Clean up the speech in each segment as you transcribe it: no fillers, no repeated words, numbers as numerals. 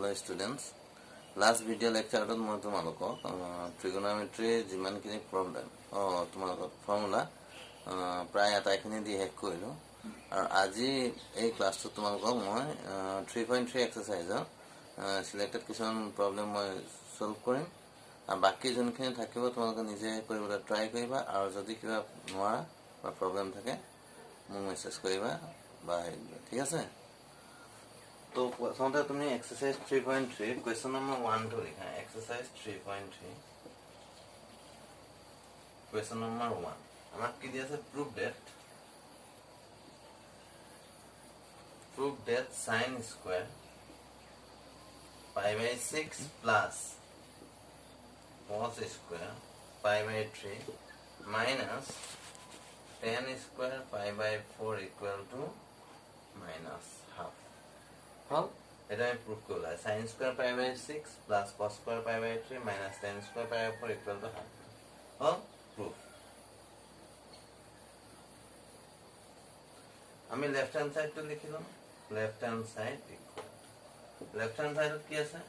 Hello students. Last video lecture ত মই তোমালোকক trigonometry যিমানখিনি problem তোমালোকক formula প্ৰায় আটাইখিনি দি শেষ কৰিলো আৰু আজি এই ক্লাছটো তোমালোকক মই 3.3 এক্সাৰসাইজৰ সিলেক্টেড কিছুমান problem মই সলভ কৰিম আৰু বাকি যোনখিনি থাকিব তোমালোকে নিজে কৰিবলৈ ট্ৰাই কৰিবা আৰু যদি কিবা নোৱাৰা বা problem থাকে মোক মেছেজ কৰিবা বা ঠিক আছে। तो समझा तुमने एक्सरसाइज 3.3 क्वेश्चन नंबर 1 तो लिखा है एक्सरसाइज 3.3 क्वेश्चन नंबर 1 हमारा की दिया से proof that sin square pi by 6 plus cos square pi by 3 minus tan square pi by 4 equal to minus half हम এটা প্রুফ করলা sin square pi by 6 plus cos square pi by 3 minus tan square pi by 4 equal to half हम proof আমি left hand side তো লিখিলাম left hand side equal left hand side কি আছে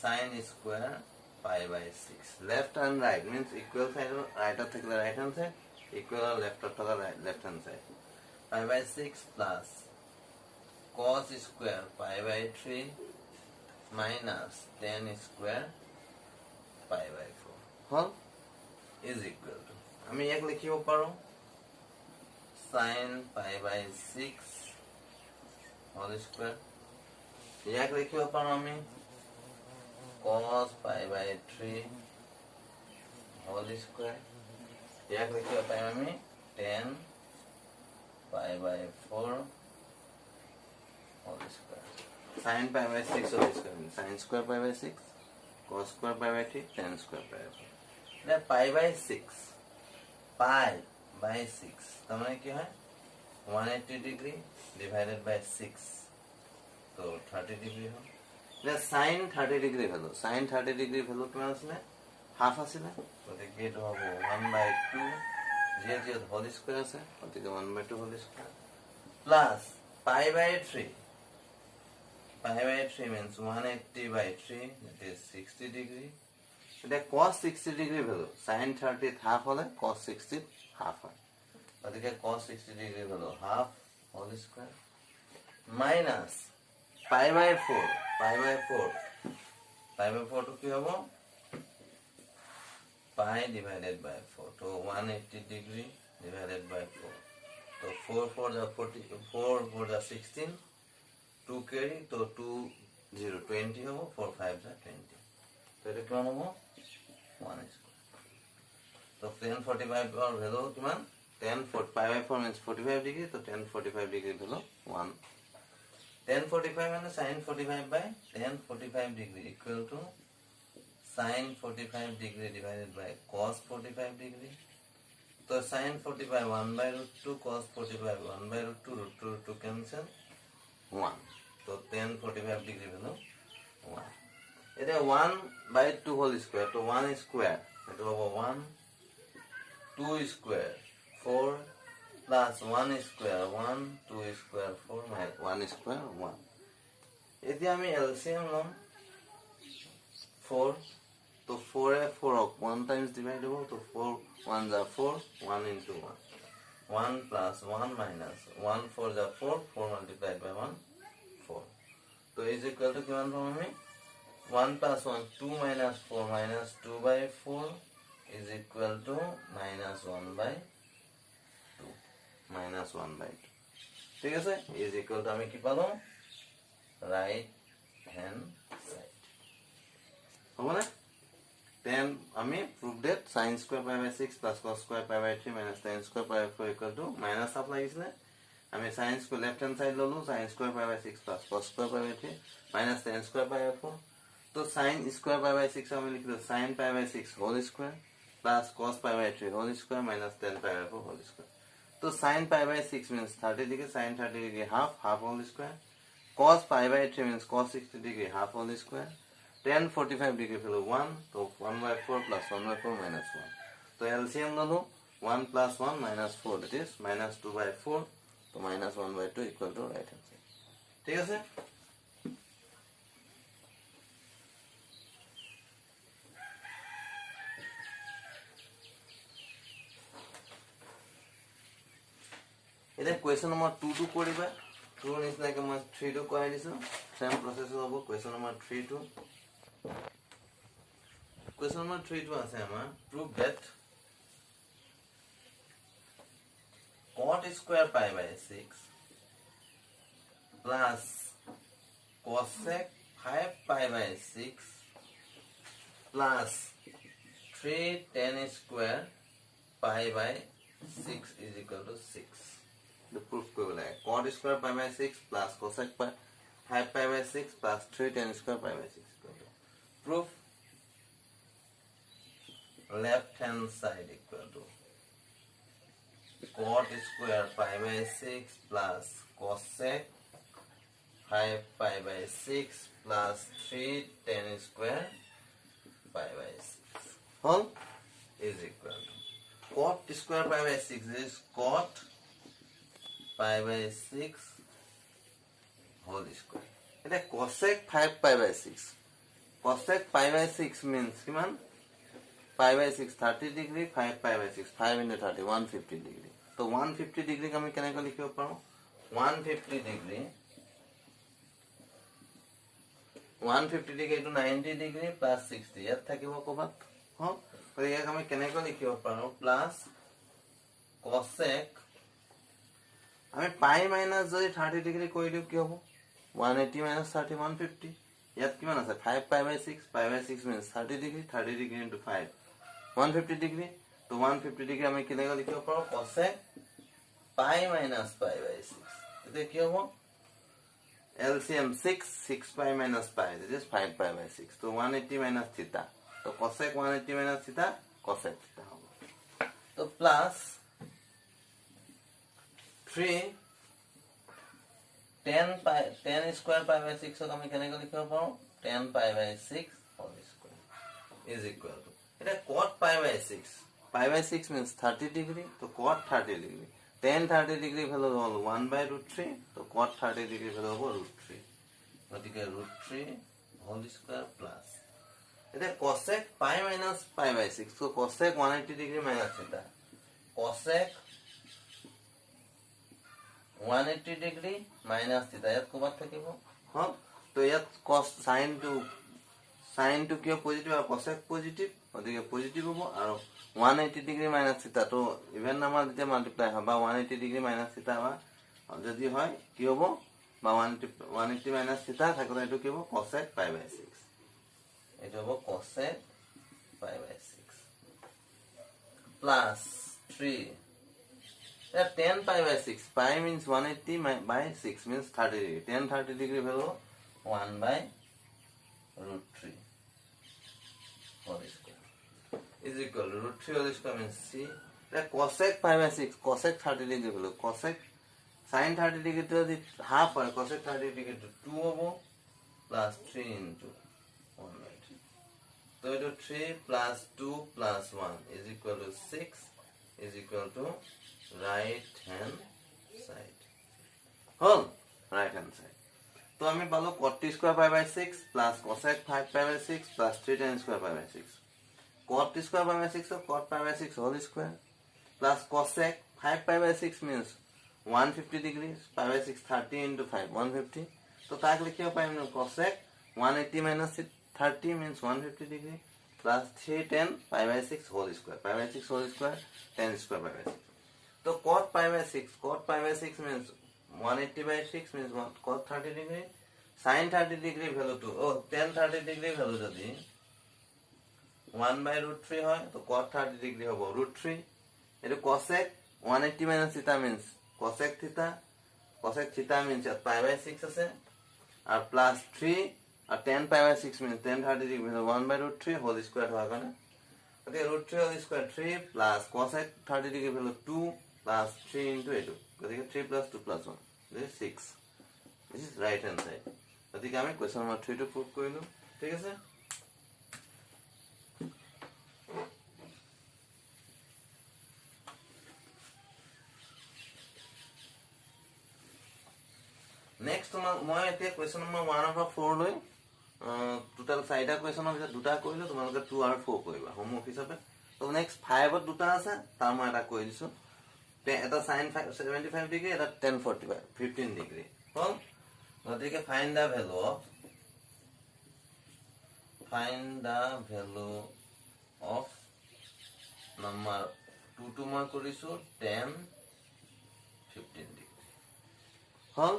sin square pi by 6 left and right means equal side right of থাকলে right hand side equal left of থাকলে left hand side pi by 6 plus cos square pi by 3 minus tan square pi by 4 whole is equal to আমি এক লিখিব পাৰো sin pi by 6 whole square এক লিখিব পাৰো আমি cos pi by 3 whole square এক লিখিব পাৰো আমি tan pi by 4 whole square sin pi by 6 whole square means sin square pi by 6 cos square pi by 3 tan square pi by 4 now pi by 6 pi by 6 तो माने क्या है 180 degree divided by 6 तो 30 degree हो ना sin 30 degree भेलो sin 30 degree भेलो किमान आছিলে हाफ आছিলে গতিকে এটো হ'ব 1/2 যে হোল স্কয়ার আছে গতিকে 1/2 whole square plus pi by 3 pi by 3 means 180 by 3 that is 60 degree এটা cos 60 degree হলো sin 30 half হলে cos 60 half হয় তাহলে cos 60 degree হলো half whole square minus pi by 4 তো কি হবে pi divided by 4 তো 180 degree divided by 4 तो 4 4 the 40 4 4 the 16 2 carry तो 2 0 20 हो 4 5 जा 20 तो এটা কিমান হ'ব 1 স্কয়ার তো tan 45 और ভ্যালু কিমান tan 45 4 means 45 डिग्री तो tan 45 डिग्री ভ্যালু 1 tan 45 মানে sin 45 by tan 45 degree equal to sin 45 degree divided by cos 45 degree तो sin 45 1/√2 cos 45 1/√2 √2 cancel 1 तो tan 45 डिग्री भेलो 1 এটা 1/2 হোল স্কয়ার তো 1 স্কয়ার এটা হবে 1 2 square 4 plus 1 square 1 2 square 4 minus 1 square 1 এতিয়া আমি এলসিএম লম 4 तो 4 है 4 1 times divide हो तो 4 1 जा 4 1 into 1 1 plus 1 minus 1 4 जा 4 4 multiplied by 1 4 तो is equal to किमान पाऊँ हमें 1 plus 1 2 minus 4 minus 2 by 4 is equal to minus 1 by 2 minus 1 by 2 ठीक है सर is equal to हमें क्या पाऊँ right hand side हो ना then আমি prove that sin square pi by 6 plus cos square pi by 3 minus tan square pi by 4 equal to minus half লাগিছিলে আমি sin square left hand side ললো sin square pi by 6 plus cos square pi by 3 minus tan square pi by 4 तो sin square pi by 6 हम लिख दो sin pi by 6 whole square plus cos pi by 3 whole square minus tan pi by 4 whole square तो sin pi by 6 means 30 degree sin 30 degree half whole square cos pi by 3 means cos 60 degree half whole square tan 45 degree value 1 तो 1/4 plus 1/4 minus 1 तो LCM low 1 plus 1 minus 4 that is minus 2/4 तो minus 1/2 equal to right hand side ठीक है এতিয়া question number 2 টো কৰিবা 2 নিচিনাকৈ মই 3 টো কৰাই দিছোঁ সেম প্ৰচেছ হ'ব কুৱেশ্যন নম্বৰ 3 টো কুৱেশ্যন নম্বৰ 3 টো আছে আমাৰ prove that cot square pi by 6 plus cosec 5 pi by 6 plus 3 tan square pi by 6 is equal to 6. The proof koi bola hai cot square pi by 6 plus cosec pi 5 pi by 6 plus 3 tan square pi by 6 equal to proof left hand side equal to cot square pi by 6 plus cosec 5 pi by 6 plus 3 tan square pi by 6 whole is equal to cot square pi by 6 is cot pi by 6 whole square. It is cosec 5 pi by 6. Cosec pi by 6 means pi by 6 30 degree 5 pi by 6 5 into 30 150 degree. So 150 degree का मैं क्या निकाल लिखियो पाऊँ 150 degree 150 degree to 90 degree plus 60 याद था कि वो को बात हाँ तो ये का मैं क्या निकाल लिखियो पाऊँ plus cosec हमें पाई माइनस जो 30 डिग्री कोई लियो क्या हो 180 माइनस 30 150 याद की माना sir 5 pi by 6 means 30 degree into 5 150 degree तो 150 डिग्री हमें कितने लिखियो पाओ cosec pi minus pi by 6 तो क्या हो LCM 6 pi minus pi this is 5 pi by 6 तो 180 माइनस थीटा तो cosec 180 minus theta cosec theta होगा तो plus 3 10 square pi by 6 so हमें कितने का लिखा पाऊँ 10 pi by 6 whole square is equal to it is cot pi by 6 means 30 degree तो cot 30 degree 10 30 degree value all 1 by root 3 तो cot 30 degree value over root 3 गति के root 3 whole square plus it is cosec pi minus pi by 6 so cosec 180 degree minus theta cosec 180 degree minus theta याद को बात था कि वो हाँ तो याद cos sin to क्यों पॉजिटिव और cosec पॉजिटिव और देखिए पॉजिटिव हो और 180 degree minus theta तो इवन नंबर दिते मल्टीप्लाई हो बा 180 degree minus theta बा और जल्दी है क्यों वो बा 180 minus theta था तो इटो क्यों वो cosec pi by 6 इटो वो cosec pi by 6 plus 3 10 pi by 6 pi means 180 by 6 means 30 degree 10 30 degree value 1 by root 3 whole square is equal to root 3 whole square means c cosec pi by 6 cosec 30 degree value cosec sin 30 degree to the half or cosec 30 degree to 2 over plus 3 into 1 by 3 so it is 3 plus 2 plus 1 is equal to 6 is equal to right hand side whole right hand side तो हमें पालो cot square pi by 6 plus cosec 5 pi by 6 plus 3 tan square pi by 6 cot square pi by 6 so cot pi by 6 whole square plus cosec 5 pi by 6 means 150 degrees pi by 6 30 into 5 150 तो ताक लिखियो पाए हमने cosec 180 minus 30 means 150 degree plus 3 tan pi by 6 whole square pi by 6 whole square tan square pi by 6 तो cot pi by 6 means 180 by 6 means cot 30 degree sin 30 degree value to oh tan 30 degree value जदी 1 by root 3 है तो cot 30 degree होगा root 3 ये cosec 180 minus theta means cosec theta means pi by 6 है और plus 3 और tan pi by 6 means tan 30 degree value 1 by root 3 whole square होगा ना तो root 3 whole square 3 plus cosec 30 degree value 2 plus 3 into 8 तो 3 plus 2 plus 1 this is 6 this is right hand side तो देखिए हमें क्वेश्चन नंबर 3 to प्रूव कर लो ठीक है सर नेक्स्ट मैं এতিয়া क्वेश्चन नंबर 1 और 4 লৈ টোটাল 4টা क्वेश्चনৰ ভিতৰত দুটা কৰিলো তোমালোকে 2 আৰু 4 কৰিবা হোমৱৰ্ক হিচাপে তো নেক্সট 5ত দুটা আছে তাৰ মই এটা কৈ দিছো এটা sin 75 ডিগ্ৰী এটা tan 45 15 ডিগ্ৰী হল গতিকে find the value of number 2 to মই কৰিছো tan 15 degree hall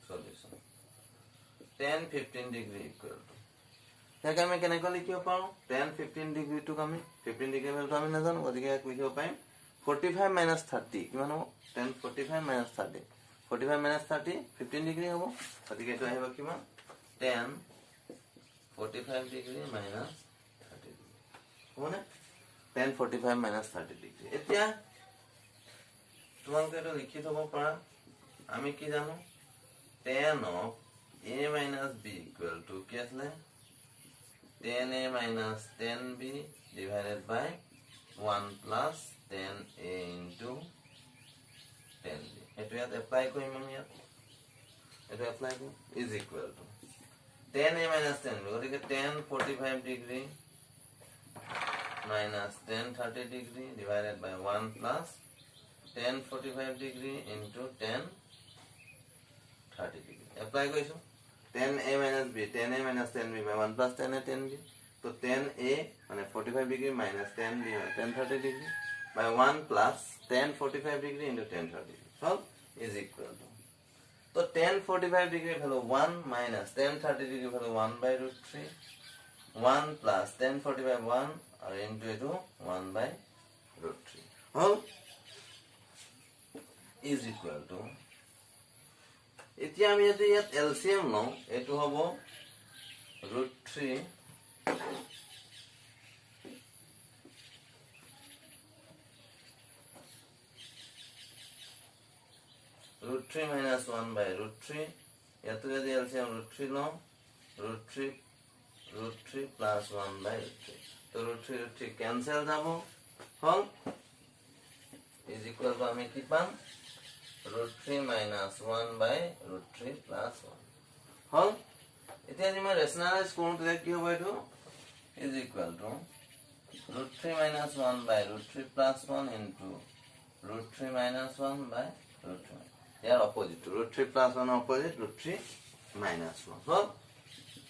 solution tan 15 degree equal to ইয়াক আমি কেনেকৈ লিখিব পাৰো tan 15 ডিগ্ৰী টু আমি 15 ডিগ্ৰী ভ্যালুটো আমি নাজানো গতিকে ইয়াক লিখিব পাৰিম 45 minus 30 কিমান হ'ব tan 45 minus 30 45 minus 30 15 ডিগ্ৰী হ'ব গতিকে এটো আহিব কিমান tan 45 ডিগ্ৰী minus 30 ডিগ্ৰী হবনে tan 45 minus 30 ডিগ্ৰী এতিয়া তোমালোকে এটো লিখি থব পাৰা আমি কি জানো tan of a minus b equal to কি আছে tan a minus tan b divided by 1 plus tan a into tan b এটো ইয়াত এপ্লাই কৰিম আমি ইয়াত এটো এপ্লাই কৰিম is equal to tan a minus tan b গতিকে tan 45 degree minus tan 30 degree divided by 1 plus tan 45 degree into tan 30 degree apply কৰিছো tan a minus b tan a minus tan b by 1 plus tan a tan b तो tan a माने 45 degree minus tan b tan 30 degree by 1 plus tan 45 degree into tan 30 degree so is equal to तो tan 45 degree value 1 minus tan 30 degree value 1 by root 3 1 plus tan 45 1 और into it 1 by root 3 how is equal to এতিয়া আমি যদি ইয়াত LCM লওঁ এটো হ'ব root 3 root 3 minus 1 by root 3 ইয়াতো যদি এলসিএম root 3 লওঁ root 3 plus 1 by root 3 তো root 3 cancel যাব হল is equal to আমি কি পাম root 3 minus 1 by root 3 plus 1 হল এতিয়া যদি মই ৰেশনালাইজ কৰোঁ তেতিয়া কি হ'ব এটো is equal to root 3 minus 1 by root 3 plus 1 into root 3 minus 1 by root 3 year opposite root 3 plus 1 opposite root 3 minus 1 হল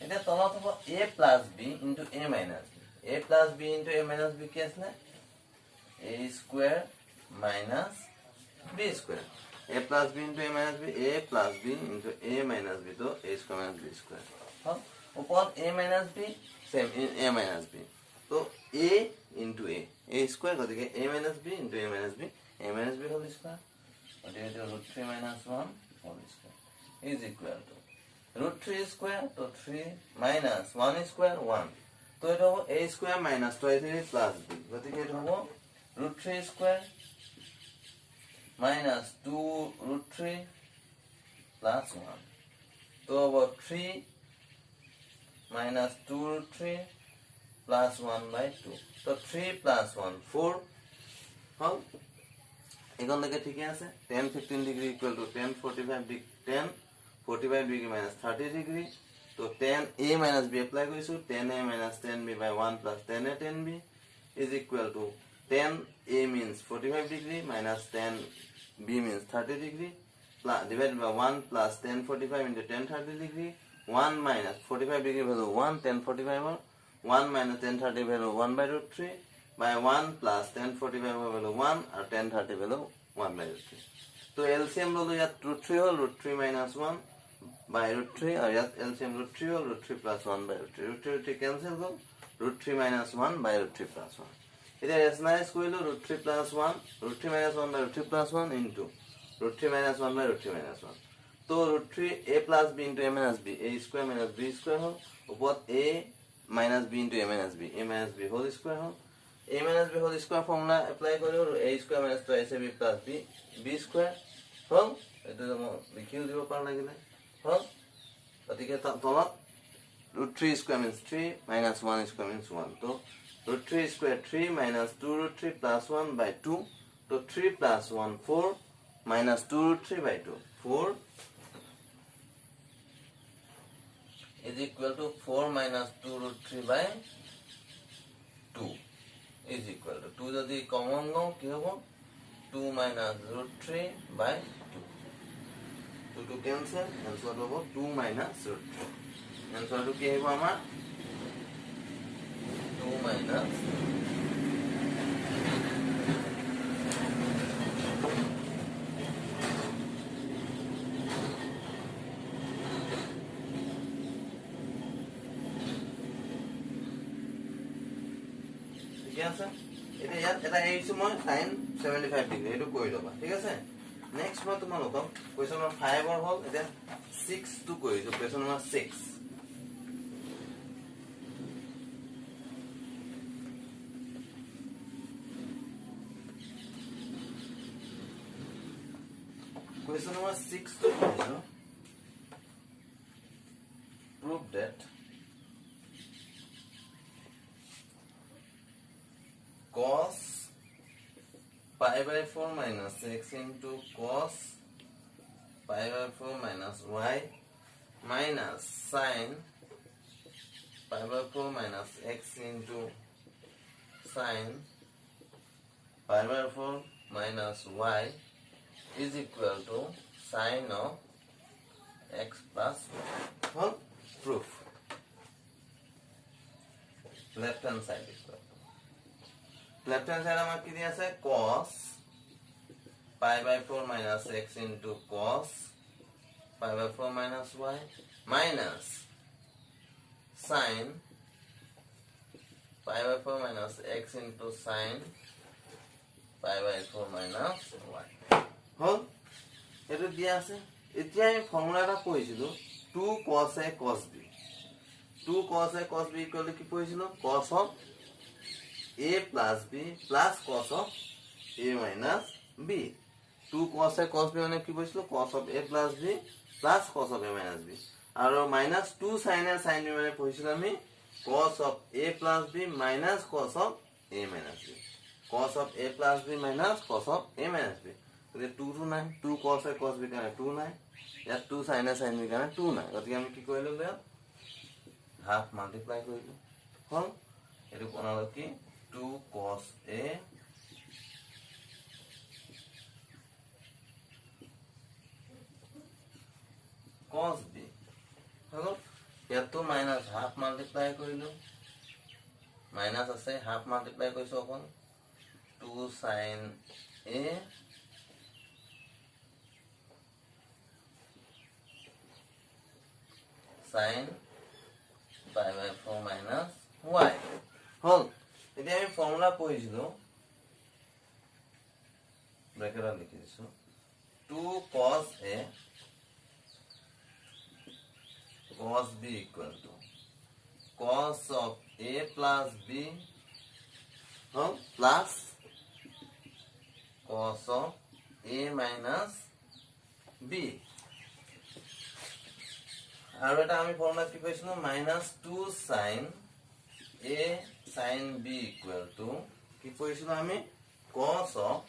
এটা তলত হ'ব a plus b into a minus b a plus b into a minus b কি আছে a square minus b square a plus b into a minus b a plus b into a minus b तो a square minus b square हाँ ऊपर a minus b same in a minus b तो a into a square कर देंगे a minus b into a minus b whole square और ये जो root 3 minus 1 whole square is equal to root 3 square तो 3 minus 1 square 1 तो ये हो a square minus twice a plus b कर देंगे ये हो root 3 square minus 2 root 3 plus 1 तो अब 3 minus 2 root 3 plus 1 by 2 तो 3 plus 1 4 हाँ इकन लगे ठीक है ऐसे tan 15 degree equal to tan 45 degree minus 30 degree तो tan a minus b apply करिसु tan a minus tan b by 1 plus tan a tan b is equal to tan a means 45 degree minus tan b means 30 degree plus divided by 1 plus tan 45 into tan 30 degree 1 minus 45 degree value 1 tan 45 1 minus tan 30 value 1 by root 3 by 1 plus tan 45 value 1 और tan 30 value 1 by root 3 तो LCM लो यात root 3 हो root 3 minus 1 by root 3 और यात LCM root 3 हो root 3 plus 1 by root 3 root 3 cancel go root 3 minus 1 by root 3 plus 1 इधर rationalize कोइलो root 3 plus 1 root 3 minus 1 by root 3 plus 1 into root 3 minus 1 by root 3 minus 1 तो root 3 a plus b into a minus b a square minus b square हो ऊपर a minus b into a minus b whole square हो a minus b whole square formula apply करो a square minus 2ab plus b square हो इधर हम लिखियो दियो पार लगिले हो गतिके तলত root 3 square means 3 minus 1 square means 1 तो root 3 square 3 minus 2 root 3 plus 1 by 2 तो 3 plus 1 4 minus 2 root 3 by 2 4 is equal to 4 minus 2 root 3 by 2 is equal to 2 যদি common নাও কি হবে 2 minus root 3 by 2. 2 to cancel, answer hobo 2 minus root 3. Answer to ki hobo amar 2 minus ঠিক আছে এটা ইয়াত এটা এইছো মই sin 75 ডিগ্ৰী এটো কই লবা ঠিক আছে নেক্সট মই তোমালোকক কোৱেশ্চন নম্বৰ 5 ৰ হল এটা 6 টু কইছো question number 6 Question number 6 to prove that cos pi by 4 minus x into cos pi by 4 minus y minus sin pi by 4 minus x into sin pi by 4 minus y is equal to sin of x plus y. Well, proof. Left hand side equal to. Left hand side amar ki diya ase cos pi by 4 minus x into cos pi by 4 minus y minus sin pi by 4 minus x into sin pi by 4 minus y. হল এটো দিয়া আছে এতিয়া আমি ফর্মুলাটা পঢ়িছিলো 2 cos a cos b 2 cos a cos b equal to কি পঢ়িছিলো cos of a plus b plus cos of a minus b 2 cos a cos b মানে কি পঢ়িছিলো cos of a plus b plus cos of a minus b আৰু minus 2 sin a sin b মানে পঢ়িছিলো আমি cos of a plus b minus cos of a minus b cos of a plus b minus cos of a minus b तो 2 to 9 2 cos a cos b का 2 9 या 2 sin a sin b का 2 9 গতি আমি কি কইলো লে half multiply কইলো হল এটো কোনালো কি 2 cos a cos b হল ইয়াতো মাইনাস হাফ মাল্টিপ্লাই কইলো মাইনাস আছে হাফ মাল্টিপ্লাই কইছো অকল 2 sin a sin pi by 4 minus y হল এতিয়া আমি ফর্মুলা পঢ়িছিলো ব্র্যাকেটত লিখি দিছো 2 cos a cos b equal to cos of a plus b hall plus cos of a minus b আর এটা আমি ফর্মুলা কি পেয়েছিলাম -2 sin a sin b equal to কি পেয়েছিলাম আমি cos of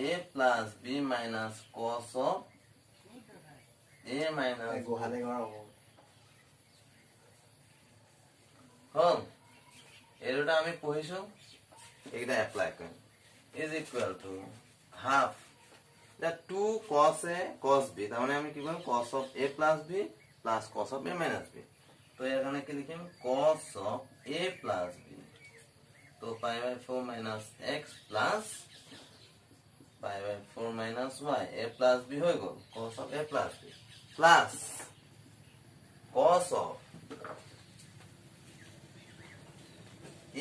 a plus b minus cos of a minus গোহালে গড় হল এরটা আমি পঢ়িছো এইটা এপ্লাই কৰিম is equal to half that 2 cos a cos b তার মানে আমি কি বলবো cos of a plus b plus cos of a minus b তো এখানে কি লিখিম cos of a plus b তো pi by 4 minus x plus pi by 4 minus y a plus b হয়ে গেল cos of a plus b plus cos of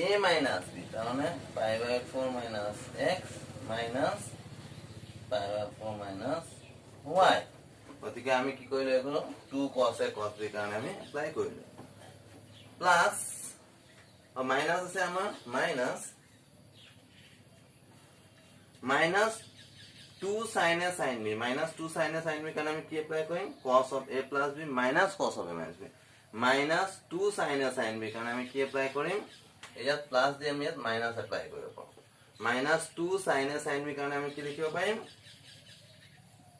a minus b তার মানে pi by 4 minus x minus pi by 4 minus y গতিকে আমি কি কইলো এগুলো 2 cos a cos b কারণে আমি অ্যাপ্লাই কইলো প্লাস আর মাইনাস আছে আমার minus 2 sin a sin b minus 2 sin a sin b কারণে আমি কি apply Karim cos of a plus b minus cos of a minus b minus 2 sin a sin b কারণে আমি কি apply করিম এয়াত plus দিয়ে আমি ইয়াত মাইনাস অ্যাপ্লাই কৰিব পাৰো minus 2 sin a sin b কাৰণে আমি কি লিখিব পাৰিম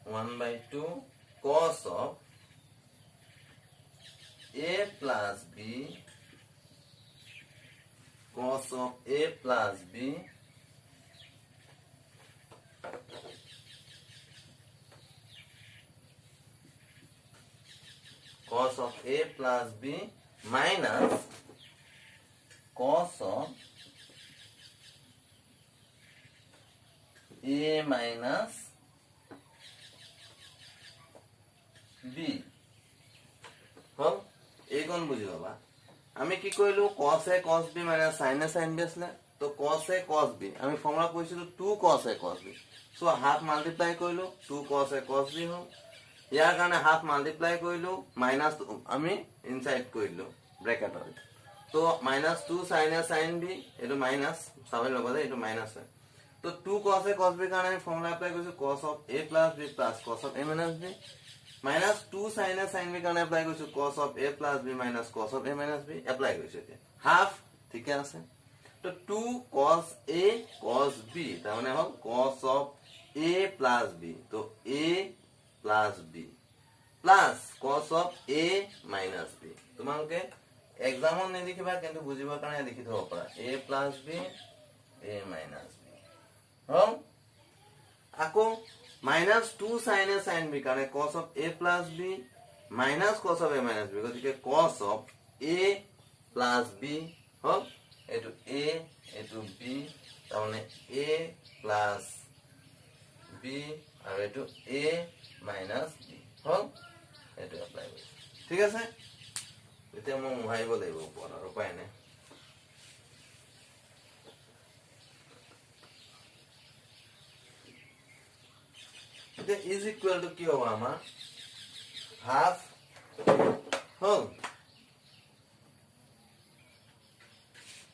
1/2 cos of a plus b cos of a plus b cos of a plus b minus cos of a minus b হল এইখন বুঝি বাবা আমি কি কইলো cos a cos b minus sin a sin b আসলে তো cos a cos b আমি formula কইছিলো 2 cos a cos b so half multiply কইলো 2 cos a cos b হল ইয়াৰ কাৰণে হাফ মাল্টিপ্লাই কইলো মাইনাস আমি ইনসাইড কইলো ব্ৰ্যাকেটৰ তো -2 sin a sin b এটো মাইনাস সবাই লগতে এটো মাইনাস হয় তো 2 cos a cos b কাৰণে আমি ফৰ্মুলা এপ্লাই কৰিছো cos of a plus b plus cos of a minus b minus 2 sin a sin b কাৰণে এপ্লাই কৰিছো cos of a plus b minus cos of a minus b apply কৰিছো এতিয়া half ঠিক আছে তো 2 cos a cos b তাৰ মানে হ'ল cos of a plus b তো a plus b plus cos of a minus b তোমালোকে এক্সামত নিলিখিবা কিন্তু বুজিবৰ কাৰণে লিখি থব পাৰা a plus b a minus b হল আকৌ -2 sin a sin b কাৰণে cos of a plus b minus cos of a minus b গতিকে cos of a plus b হল এটো a এটো b তাৰমানে a plus b আৰু এটো a minus b হল এটো apply কৰিছো ঠিক আছে এতিয়া মই মুহাইব লাগিব ওপৰত আৰু উপায় নাই এটা is equal to কি হবে আমার half হল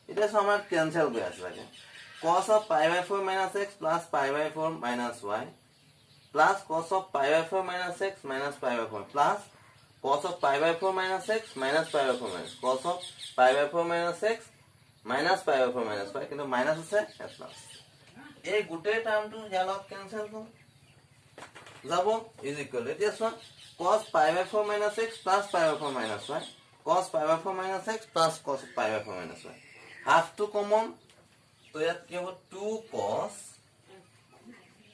এটা সমান ক্যান্সেল হয়ে আসবে আগে cos of pi by 4 minus x plus pi by 4 minus y plus cos of pi by 4 minus x minus pi by 4 plus cos of pi by 4 minus x minus pi by 4 minus cos of pi by 4 minus x minus pi by 4 minus y কিন্তু minus আছে plus এই গোটে টার্মটো ইয়ালত cancel করব যাবো is equal to this one cos pi by 4 minus x plus pi by 4 minus y cos pi by 4 minus x plus cos pi by 4 minus y half to common तो यात কি হ'ব 2 cos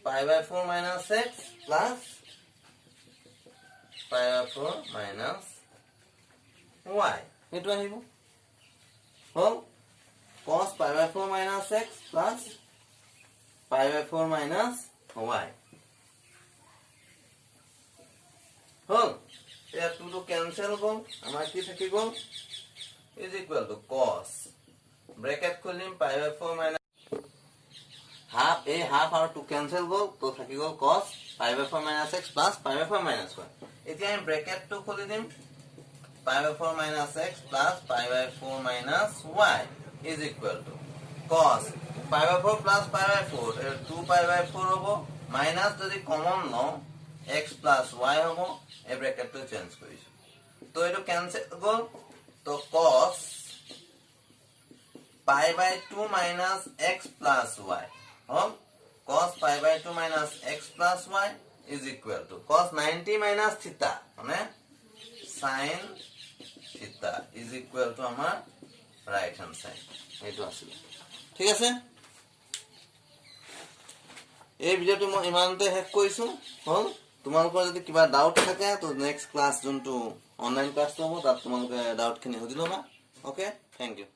pi by 4 minus x plus pi by 4 minus y এটো আহিব হল cos pi by 4 minus x plus pi by 4 minus y হল এয়া 2 to cancel গল আমাৰ কি থাকি গল is equal to cos bracket খুলিম pi by 4 minus half a half আৰু 2 cancel গল তো থাকি গল cos pi by 4 minus x plus pi by 4 minus y এতিয়া আমি bracket টো খুলি দিম pi by 4 minus x plus pi by 4 minus y is equal to cos pi by 4 plus pi by 4 2 pi by 4 হ'ব minus যদি common লও x plus y হ'ব এই ব্র্যাকেট টো চেঞ্জ কৰিছো তো এটো ক্যান্সেল গল তো cos pi by 2 minus x plus y hall cos pi by 2 minus x plus y is equal to cos 90 minus theta মানে sin theta is equal to আমাৰ right hand side এটো আছিল ঠিক আছে এই ভিডিওটো মই ইমানতে শেষ কৰিছো হল তোমালোকৰ যদি কিবা ডাউট থাকে তো নেক্সট ক্লাস যোনটো অনলাইন ক্লাস হ'ব তাত তোমালোকে ডাউট খিনি সুধি লবা ওকে থ্যাংক ইউ